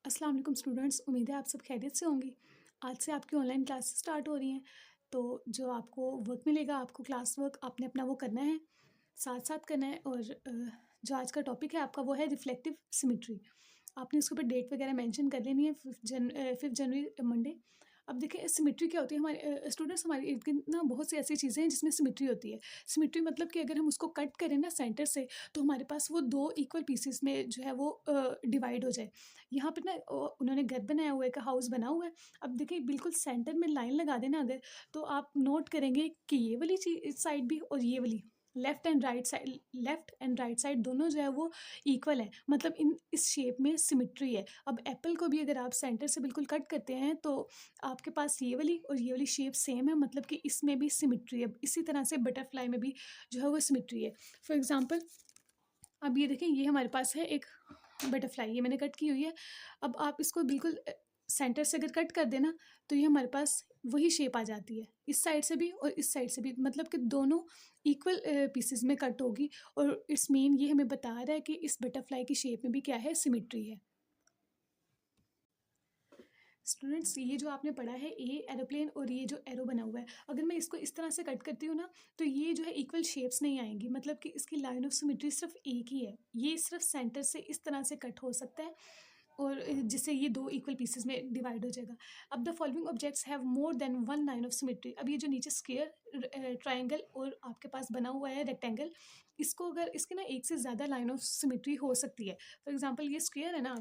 अस्सलाम वालेकुम स्टूडेंट्स, उम्मीद है आप सब खैरियत से होंगे। आज से आपकी ऑनलाइन क्लासेस स्टार्ट हो रही हैं। तो जो आपको वर्क मिलेगा, आपको क्लास वर्क आपने अपना वो करना है, साथ-साथ करना है। और जो आज का टॉपिक है आपका वो है रिफ्लेक्टिव सिमेट्री। आपने उसके ऊपर डेट वगैरह मेंशन कर लेनी है, 5 जनवरी मंडे। अब देखिए सिमेट्री क्या होती है, हमारे स्टूडेंट्स, हमारे इर्द-गिर्द ना बहुत सी ऐसी चीज़ें हैं जिसमें सिमेट्री होती है। सिमेट्री मतलब कि अगर हम उसको कट करें ना सेंटर से, तो हमारे पास वो 2 इक्वल पीसेस में जो है वो डिवाइड हो जाए। यहाँ पे ना उन्होंने घर बनाया हुआ है, एक हाउस बना हुआ है। अब देखिए बिल्कुल सेंटर में लाइन लगा देना अगर, तो आप नोट करेंगे कि ये वाली साइड भी और ये वाली, लेफ्ट एंड राइट साइड दोनों जो है वो इक्वल है, मतलब इन इस शेप में सिमेट्री है। अब एप्पल को भी अगर आप सेंटर से बिल्कुल कट करते हैं, तो आपके पास ये वाली और ये वाली शेप सेम है, मतलब कि इसमें भी सिमेट्री है। इसी तरह से बटरफ्लाई में भी जो है वो सिमेट्री है। फॉर एग्जांपल, अब ये देखें, ये हमारे पास है एक बटरफ्लाई, ये मैंने कट की हुई है। अब आप इसको बिल्कुल सेंटर से अगर कट कर देना, तो ये हमारे पास वही शेप आ जाती है, इस साइड से भी और इस साइड से भी, मतलब कि दोनों इक्वल पीसेस में कट होगी। और इट्स मीन ये हमें बता रहा है कि इस बटरफ्लाई की शेप में भी क्या है, सिमेट्री है। स्टूडेंट्स, ये जो आपने पढ़ा है, ये एरोप्लेन और ये जो एरो बना हुआ है, अगर मैं इसको इस तरह से कट करती हूँ ना, तो ये जो है इक्वल शेप्स नहीं आएंगी, मतलब कि इसकी लाइन ऑफ सिमेट्री सिर्फ एक ही है। ये सिर्फ सेंटर से इस तरह से कट हो सकता है, और जिससे ये 2 इक्वल पीसेस में डिवाइड हो जाएगा। अब the following objects have more than one line of symmetry. अब ये जो नीचे स्क्वायर, ट्रायंगल और आपके पास बना हुआ है रेक्टेंगल, इसको अगर इसके ना एक से ज़्यादा लाइन ऑफ सिमेट्री हो सकती है। फॉर एग्जांपल, ये स्क्वायर है ना,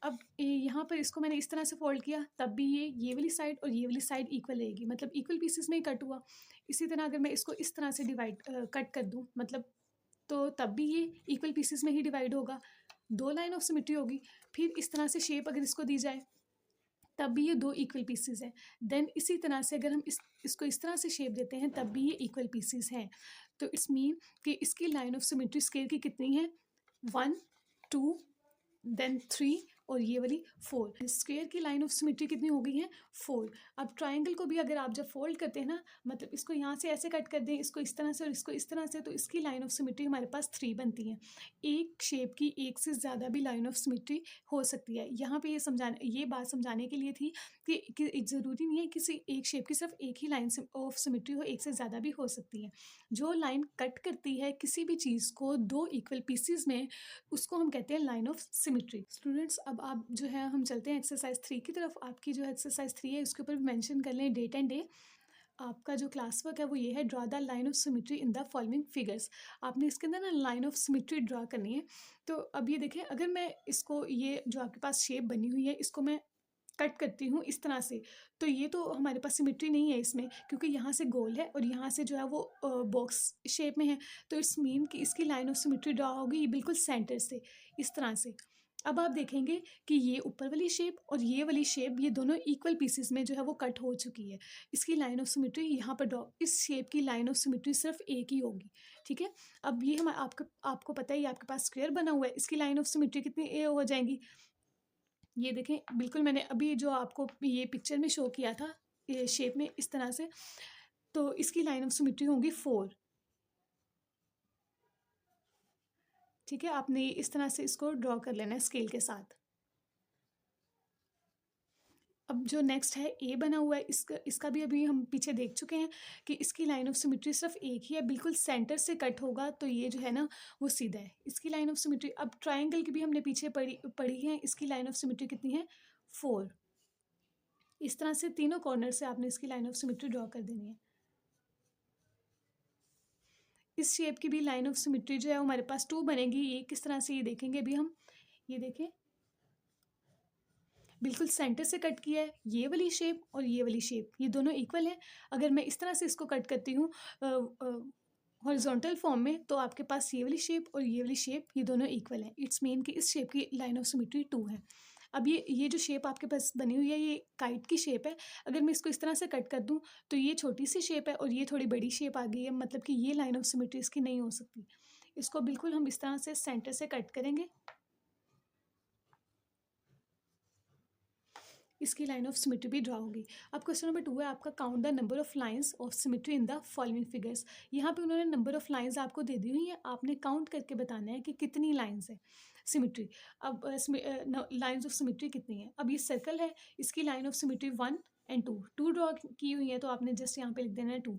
अब यहाँ पर इसको मैंने इस तरह से फोल्ड किया, तब भी ये वाली साइड और ये वाली साइड इक्वल रहेगी, मतलब इक्वल पीसेस में ही कट हुआ। इसी तरह अगर मैं इसको इस तरह से कट कर दूँ, मतलब, तो तब भी ये इक्वल पीसेस में ही डिवाइड होगा, 2 लाइन ऑफ सिमेट्री होगी। फिर इस तरह से शेप अगर इसको दी जाए, तब भी ये 2 इक्वल पीसेस हैं। देन इसी तरह से अगर हम इसको इस तरह से शेप देते हैं, तब भी ये इक्वल पीसेस हैं। तो इट्स मीन कि इसकी लाइन ऑफ सिमेट्री स्क्वायर की कितनी है, 1, 2, देन 3 और ये वाली 4। स्क्वायर की लाइन ऑफ सिमेट्री कितनी हो गई है, 4। अब ट्रायंगल को भी अगर आप जब फोल्ड करते हैं ना, मतलब इसको यहाँ से ऐसे कट कर दें, इसको इस तरह से और इसको इस तरह से, तो इसकी लाइन ऑफ सिमेट्री हमारे पास 3 बनती है। एक शेप की एक से ज़्यादा भी लाइन ऑफ सिमेट्री हो सकती है। यहाँ पे ये बात समझाने के लिए थी कि ज़रूरी नहीं है किसी एक शेप की सिर्फ एक ही लाइन ऑफ सिमेट्री हो, एक से ज़्यादा भी हो सकती है। जो लाइन कट करती है किसी भी चीज़ को 2 इक्वल पीसेस में, उसको हम कहते हैं लाइन ऑफ सिमेट्री। स्टूडेंट्स, अब आप जो है, हम चलते हैं एक्सरसाइज 3 की तरफ। आपकी जो एक्सरसाइज 3 है, उसके ऊपर मेंशन कर लें डेट एंड डे। आपका जो क्लास वर्क है वो ये है, draw the line of symmetry in the following figures. आपने इसके अंदर ना लाइन ऑफ सिमेट्री ड्रा करनी है। तो अब ये देखें, अगर मैं इसको, ये जो आपके पास शेप बनी हुई है, इसको मैं कट करती हूँ इस तरह से, तो ये तो हमारे पास सिमेट्री नहीं है इसमें, क्योंकि यहाँ से गोल है और यहाँ से जो है वो बॉक्स शेप में है। तो इट्स मीन कि इसकी लाइन ऑफ सिमेट्री ड्रा होगी ये बिल्कुल सेंटर से, इस तरह से। अब आप देखेंगे कि ये ऊपर वाली शेप और ये वाली शेप, ये दोनों इक्वल पीसेस में जो है वो कट हो चुकी है। इसकी लाइन ऑफ सिमेट्री यहाँ पर ड्रॉ, इस शेप की लाइन ऑफ सिमेट्री सिर्फ एक ही होगी। ठीक है। अब ये हम आपको पता है, ये आपके पास स्क्वायर बना हुआ है, इसकी लाइन ऑफ सिमेट्री कितनी हो जाएंगी। ये देखें, बिल्कुल मैंने अभी जो आपको ये पिक्चर में शो किया था, ये शेप में इस तरह से, तो इसकी लाइन ऑफ सिमेट्री होंगी 4। ठीक है, आपने इस तरह से इसको ड्रॉ कर लेना है स्केल के साथ। अब जो नेक्स्ट है, ए बना हुआ है, इसका इसका भी अभी हम पीछे देख चुके हैं कि इसकी लाइन ऑफ सिमेट्री सिर्फ एक ही है, बिल्कुल सेंटर से कट होगा, तो ये जो है ना वो सीधा है, इसकी लाइन ऑफ सिमेट्री। अब ट्रायंगल की भी हमने पीछे पढ़ी है, इसकी लाइन ऑफ सिमेट्री कितनी है, 4। इस तरह से तीनों कॉर्नर से आपने इसकी लाइन ऑफ सिमेट्री ड्रॉ कर देनी है। इस शेप की भी लाइन ऑफ सिमेट्री जो है हमारे पास 2 बनेगी। ये किस तरह से, ये देखेंगे अभी हम। ये देखें, बिल्कुल सेंटर से कट किया है, ये वाली शेप और ये वाली शेप, ये दोनों इक्वल हैं। अगर मैं इस तरह से इसको कट करती हूँ हॉरिजॉन्टल फॉर्म में, तो आपके पास ये वाली शेप और ये वाली शेप, ये दोनों इक्वल हैं। इट्स मीन कि इस शेप की लाइन ऑफ सिमेट्री 2 है। अब ये जो शेप आपके पास बनी हुई है, ये काइट की शेप है। अगर मैं इसको इस तरह से कट कर दूँ, तो ये छोटी सी शेप है और ये थोड़ी बड़ी शेप आ गई है, मतलब कि ये लाइन ऑफ सिमेट्री इसकी नहीं हो सकती। इसको बिल्कुल हम इस तरह से सेंटर से कट करेंगे। इसकी लाइन ऑफ सिमेट्री भी ड्रा होगी। अब क्वेश्चन नंबर 2 है आपका, count the number of lines of symmetry in the following figures. यहाँ पे उन्होंने नंबर ऑफ लाइंस आपको दे दी हुई है, आपने काउंट करके बताना है कि कितनी लाइंस है सिमेट्री। अब लाइंस ऑफ सिमेट्री कितनी है। अब ये सर्कल है, इसकी line of symmetry 1 and 2 draw की हुई है, तो आपने जस्ट यहाँ पे लिख देना है 2।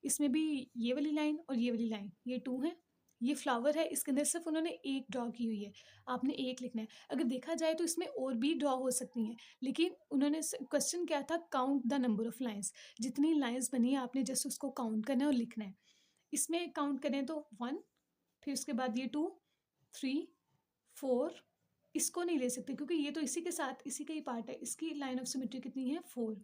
इसमें भी ये वाली लाइन और ये वाली लाइन, ये 2 है। ये फ्लावर है, इसके अंदर सिर्फ उन्होंने एक ड्रॉ की हुई है, आपने एक लिखना है। अगर देखा जाए तो इसमें और भी ड्रॉ हो सकती हैं, लेकिन उन्होंने क्वेश्चन क्या था, count the number of lines. जितनी लाइंस बनी है आपने जस्ट उसको काउंट करना है और लिखना है। इसमें काउंट करें तो 1, फिर उसके बाद ये 2, 3, 4। इसको नहीं ले सकते क्योंकि ये तो इसी के साथ इसी का ही पार्ट है। इसकी लाइन ऑफ सिमेट्री कितनी है, 4।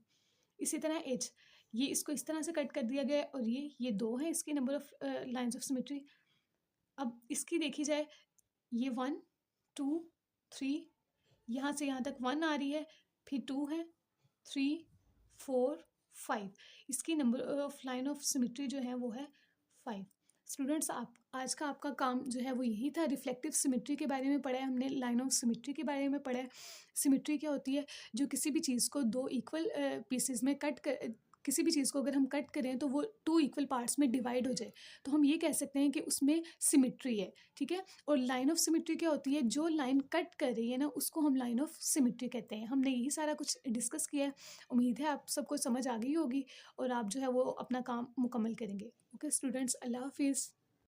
इसी तरह एच, ये इसको इस तरह से कट कर दिया गया है, और ये 2 है इसकी number of lines of symmetry. अब इसकी देखी जाए, ये 1, 2, 3, यहाँ से यहाँ तक 1 आ रही है, फिर 2 है, 3, 4, 5। इसकी number of line of symmetry जो है वो है 5। स्टूडेंट्स, आप आज का आपका काम जो है वो यही था। रिफ्लेक्टिव सिमेट्री के बारे में पढ़ा है हमने, लाइन ऑफ सिमेट्री के बारे में पढ़ा है। सिमेट्री क्या होती है, जो किसी भी चीज़ को 2 इक्वल पीसेस में कट कर, किसी भी चीज़ को अगर हम कट करें तो वो 2 इक्वल पार्ट्स में डिवाइड हो जाए, तो हम ये कह सकते हैं कि उसमें सिमेट्री है, ठीक है। और लाइन ऑफ सिमेट्री क्या होती है, जो लाइन कट कर रही है ना उसको हम लाइन ऑफ सिमेट्री कहते हैं। हमने यही सारा कुछ डिस्कस किया है। उम्मीद है आप सबको समझ आ गई होगी और आप जो है वो अपना काम मुकम्मल करेंगे। ओके स्टूडेंट्स, अल्लाह हाफिज़।